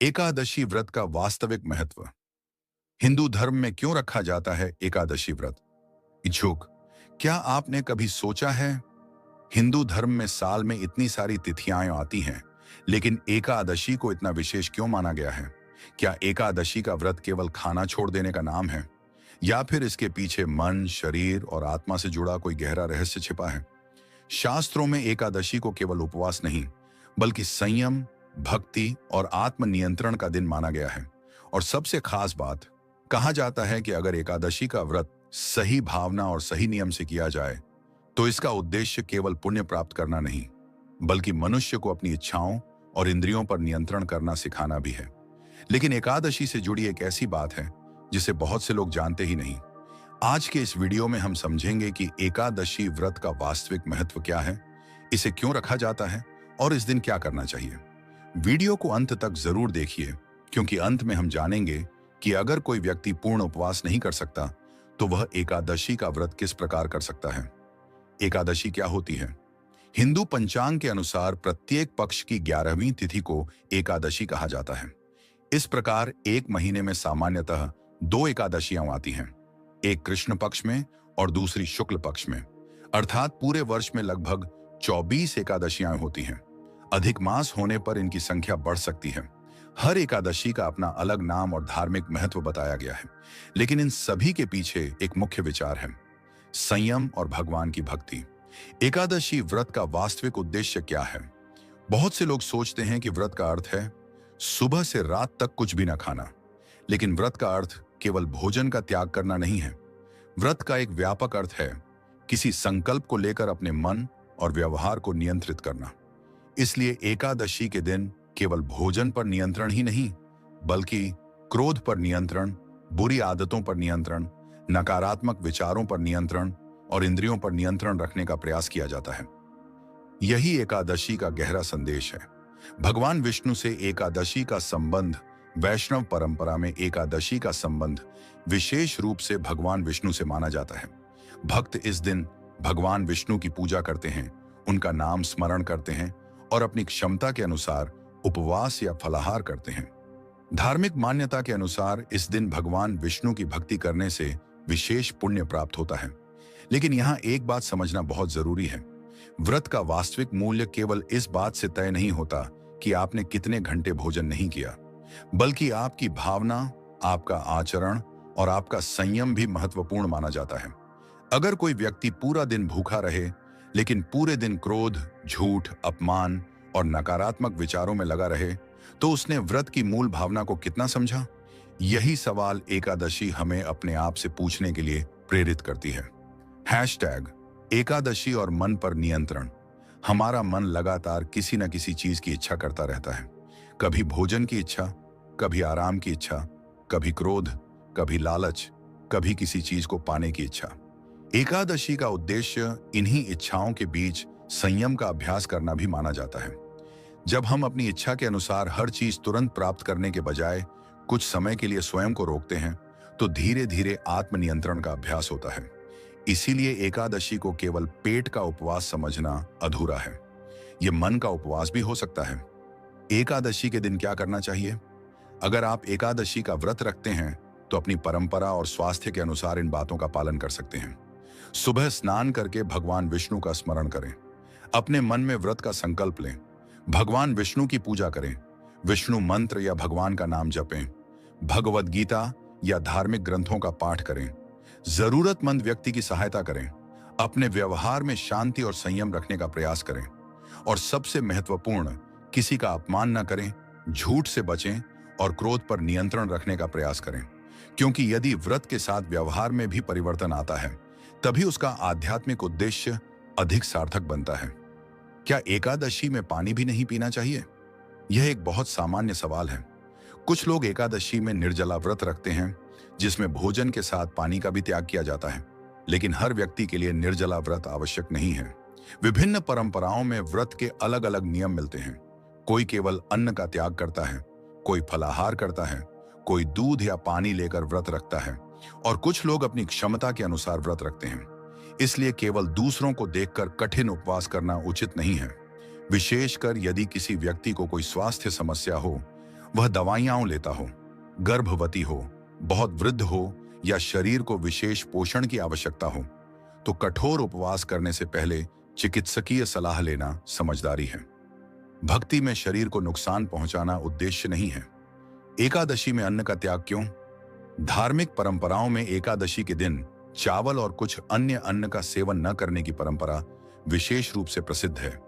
एकादशी व्रत का वास्तविक महत्व। हिंदू धर्म में क्यों रखा जाता है एकादशी व्रत? इच्छुक, क्या आपने कभी सोचा है हिंदू धर्म में साल में इतनी सारी तिथियां आती हैं, लेकिन एकादशी को इतना विशेष क्यों माना गया है? क्या एकादशी का व्रत केवल खाना छोड़ देने का नाम है, या फिर इसके पीछे मन, शरीर और आत्मा से जुड़ा कोई गहरा रहस्य छिपा है? शास्त्रों में एकादशी को केवल उपवास नहीं, बल्कि संयम, भक्ति और आत्मनियंत्रण का दिन माना गया है। और सबसे खास बात, कहा जाता है कि अगर एकादशी का व्रत सही भावना और सही नियम से किया जाए, तो इसका उद्देश्य केवल पुण्य प्राप्त करना नहीं, बल्कि मनुष्य को अपनी इच्छाओं और इंद्रियों पर नियंत्रण करना सिखाना भी है। लेकिन एकादशी से जुड़ी एक ऐसी बात है जिसे बहुत से लोग जानते ही नहीं। आज के इस वीडियो में हम समझेंगे कि एकादशी व्रत का वास्तविक महत्व क्या है, इसे क्यों रखा जाता है और इस दिन क्या करना चाहिए। वीडियो को अंत तक जरूर देखिए, क्योंकि अंत में हम जानेंगे कि अगर कोई व्यक्ति पूर्ण उपवास नहीं कर सकता, तो वह एकादशी का व्रत किस प्रकार कर सकता है। एकादशी क्या होती है? हिंदू पंचांग के अनुसार प्रत्येक पक्ष की 11वीं तिथि को एकादशी कहा जाता है। इस प्रकार एक महीने में सामान्यतः 2 एकादशियां आती हैं, एक कृष्ण पक्ष में और दूसरी शुक्ल पक्ष में। अर्थात पूरे वर्ष में लगभग 24 एकादशियां होती हैं। अधिक मास होने पर इनकी संख्या बढ़ सकती है। हर एकादशी का अपना अलग नाम और धार्मिक महत्व बताया गया है, लेकिन इन सभी के पीछे एक मुख्य विचार है: संयम और भगवान की भक्ति। एकादशी व्रत का वास्तविक उद्देश्य क्या है? बहुत से लोग सोचते हैं कि व्रत का अर्थ है सुबह से रात तक कुछ भी न खाना, लेकिन व्रत का अर्थ केवल भोजन का त्याग करना नहीं है। व्रत का एक व्यापक अर्थ है किसी संकल्प को लेकर अपने मन और व्यवहार को नियंत्रित करना। इसलिए एकादशी के दिन केवल भोजन पर नियंत्रण ही नहीं, बल्कि क्रोध पर नियंत्रण, बुरी आदतों पर नियंत्रण, नकारात्मक विचारों पर नियंत्रण और इंद्रियों पर नियंत्रण रखने का प्रयास किया जाता है। यही एकादशी का गहरा संदेश है। भगवान विष्णु से एकादशी का संबंध, वैष्णव परंपरा में एकादशी का संबंध विशेष रूप से भगवान विष्णु से माना जाता है। भक्त इस दिन भगवान विष्णु की पूजा करते हैं, उनका नाम स्मरण करते हैं और अपनी क्षमता के अनुसार उपवास या फलाहार करते हैं। धार्मिक मान्यता के अनुसार इस दिन भगवान विष्णु की भक्ति करने से विशेष पुण्य प्राप्त होता है। लेकिन यहाँ एक बात समझना बहुत जरूरी है। व्रत का वास्तविक मूल्य केवल इस बात से तय नहीं होता कि आपने कितने घंटे भोजन नहीं किया, बल्कि आपकी भावना, आपका आचरण और आपका संयम भी महत्वपूर्ण माना जाता है। अगर कोई व्यक्ति पूरा दिन भूखा रहे, लेकिन पूरे दिन क्रोध, झूठ, अपमान और नकारात्मक विचारों में लगा रहे, तो उसने व्रत की मूल भावना को कितना समझा? यही सवाल एकादशी हमें अपने आप से पूछने के लिए प्रेरित करती है। #एकादशी और मन पर नियंत्रण। हमारा मन लगातार किसी न किसी चीज की इच्छा करता रहता है। कभी भोजन की इच्छा, कभी आराम की इच्छा, कभी क्रोध, कभी लालच, कभी किसी चीज को पाने की इच्छा। एकादशी का उद्देश्य इन्हीं इच्छाओं के बीच संयम का अभ्यास करना भी माना जाता है। जब हम अपनी इच्छा के अनुसार हर चीज तुरंत प्राप्त करने के बजाय कुछ समय के लिए स्वयं को रोकते हैं, तो धीरे धीरे आत्मनियंत्रण का अभ्यास होता है। इसीलिए एकादशी को केवल पेट का उपवास समझना अधूरा है। यह मन का उपवास भी हो सकता है। एकादशी के दिन क्या करना चाहिए? अगर आप एकादशी का व्रत रखते हैं, तो अपनी परंपरा और स्वास्थ्य के अनुसार इन बातों का पालन कर सकते हैं। सुबह स्नान करके भगवान विष्णु का स्मरण करें। अपने मन में व्रत का संकल्प लें। भगवान विष्णु की पूजा करें। विष्णु मंत्र या भगवान का नाम जपें। भगवद गीता या धार्मिक ग्रंथों का पाठ करें। जरूरतमंद व्यक्ति की सहायता करें। अपने व्यवहार में शांति और संयम रखने का प्रयास करें। और सबसे महत्वपूर्ण, किसी का अपमान न करें, झूठ से बचें और क्रोध पर नियंत्रण रखने का प्रयास करें। क्योंकि यदि व्रत के साथ व्यवहार में भी परिवर्तन आता है, तभी उसका आध्यात्मिक उद्देश्य अधिक सार्थक बनता है। क्या एकादशी में पानी भी नहीं पीना चाहिए? यह एक बहुत सामान्य सवाल है। कुछ लोग एकादशी में निर्जला व्रत रखते हैं, जिसमें भोजन के साथ पानी का भी त्याग किया जाता है। लेकिन हर व्यक्ति के लिए निर्जला व्रत आवश्यक नहीं है। विभिन्न परंपराओं में व्रत के अलग अलग नियम मिलते हैं। कोई केवल अन्न का त्याग करता है, कोई फलाहार करता है, कोई दूध या पानी लेकर व्रत रखता है, और कुछ लोग अपनी क्षमता के अनुसार व्रत रखते हैं। इसलिए केवल दूसरों को देखकर कठिन उपवास करना उचित नहीं है, विशेषकर यदि किसी व्यक्ति को कोई स्वास्थ्य समस्या हो, वह दवाइयां लेता हो, गर्भवती हो, बहुत वृद्ध हो या शरीर को विशेष पोषण की आवश्यकता हो, तो कठोर उपवास करने से पहले चिकित्सकीय सलाह लेना समझदारी है। भक्ति में शरीर को नुकसान पहुंचाना उद्देश्य नहीं है। एकादशी में अन्न का त्याग क्यों? धार्मिक परंपराओं में एकादशी के दिन चावल और कुछ अन्य अन्न का सेवन न करने की परंपरा विशेष रूप से प्रसिद्ध है।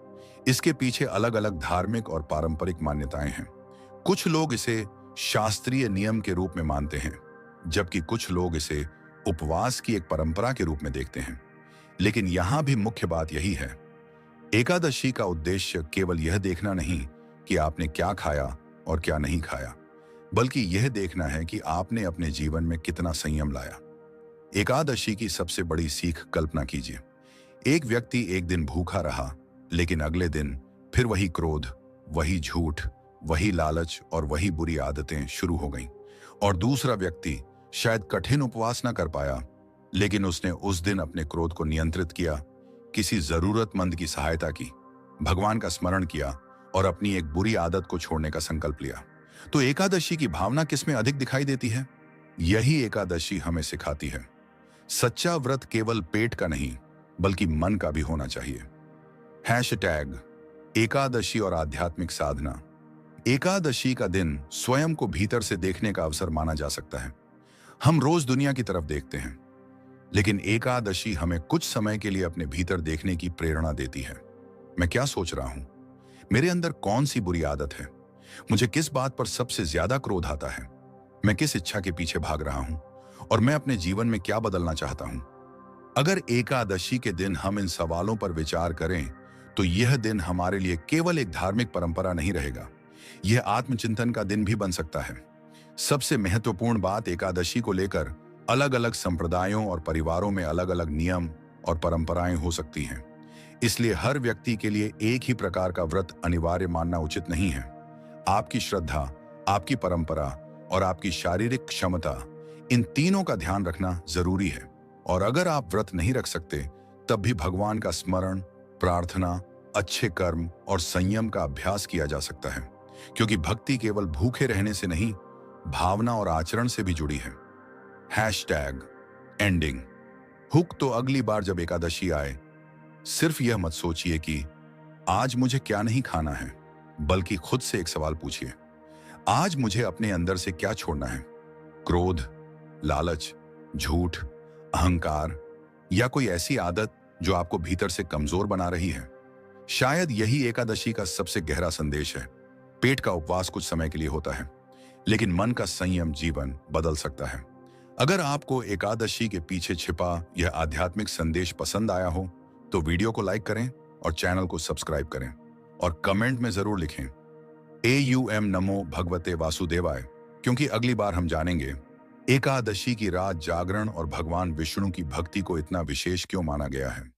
इसके पीछे अलग अलग धार्मिक और पारंपरिक मान्यताएं हैं। कुछ लोग इसे शास्त्रीय नियम के रूप में मानते हैं, जबकि कुछ लोग इसे उपवास की एक परंपरा के रूप में देखते हैं। लेकिन यहां भी मुख्य बात यही है, एकादशी का उद्देश्य केवल यह देखना नहीं कि आपने क्या खाया और क्या नहीं खाया, बल्कि यह देखना है कि आपने अपने जीवन में कितना संयम लाया। एकादशी की सबसे बड़ी सीख कल्पना कीजिए। एक व्यक्ति एक दिन भूखा रहा, लेकिन अगले दिन फिर वही क्रोध, वही झूठ, वही लालच और वही बुरी आदतें शुरू हो गईं। और दूसरा व्यक्ति शायद कठिन उपवास न कर पाया, लेकिन उसने उस दिन अपने क्रोध को नियंत्रित किया, किसी जरूरतमंद की सहायता की, भगवान का स्मरण किया और अपनी एक बुरी आदत को छोड़ने का संकल्प लिया। तो एकादशी की भावना किसमें अधिक दिखाई देती है? यही एकादशी हमें सिखाती है, सच्चा व्रत केवल पेट का नहीं बल्कि मन का भी होना चाहिए। हैशटैग एकादशी और आध्यात्मिक साधना। एकादशी का दिन स्वयं को भीतर से देखने का अवसर माना जा सकता है। हम रोज दुनिया की तरफ देखते हैं, लेकिन एकादशी हमें कुछ समय के लिए अपने भीतर देखने की प्रेरणा देती है। मैं क्या सोच रहा हूं? मेरे अंदर कौन सी बुरी आदत है? मुझे किस बात पर सबसे ज्यादा क्रोध आता है? मैं किस इच्छा के पीछे भाग रहा हूं? और मैं अपने जीवन में क्या बदलना चाहता हूं? अगर एकादशी के दिन हम इन सवालों पर विचार करें, तो यह दिन हमारे लिए केवल एक धार्मिक परंपरा नहीं रहेगा, यह आत्मचिंतन का दिन भी बन सकता है। सबसे महत्वपूर्ण बात, एकादशी को लेकर अलग अलग संप्रदायों और परिवारों में अलग अलग नियम और परंपराएं हो सकती हैं। इसलिए हर व्यक्ति के लिए एक ही प्रकार का व्रत अनिवार्य मानना उचित नहीं है। आपकी श्रद्धा, आपकी परंपरा और आपकी शारीरिक क्षमता, इन तीनों का ध्यान रखना जरूरी है। और अगर आप व्रत नहीं रख सकते, तब भी भगवान का स्मरण, प्रार्थना, अच्छे कर्म और संयम का अभ्यास किया जा सकता है, क्योंकि भक्ति केवल भूखे रहने से नहीं, भावना और आचरण से भी जुड़ी है। Hashtag ending hook. तो अगली बार जब एकादशी आए, सिर्फ यह मत सोचिए कि आज मुझे क्या नहीं खाना है, बल्कि खुद से एक सवाल पूछिए, आज मुझे अपने अंदर से क्या छोड़ना है? क्रोध, लालच, झूठ, अहंकार या कोई ऐसी आदत जो आपको भीतर से कमजोर बना रही है? शायद यही एकादशी का सबसे गहरा संदेश है। पेट का उपवास कुछ समय के लिए होता है, लेकिन मन का संयम जीवन बदल सकता है। अगर आपको एकादशी के पीछे छिपा यह आध्यात्मिक संदेश पसंद आया हो, तो वीडियो को लाइक करें और चैनल को सब्सक्राइब करें और कमेंट में जरूर लिखें AUM नमो भगवते वासुदेवाय, क्योंकि अगली बार हम जानेंगे एकादशी की रात जागरण और भगवान विष्णु की भक्ति को इतना विशेष क्यों माना गया है।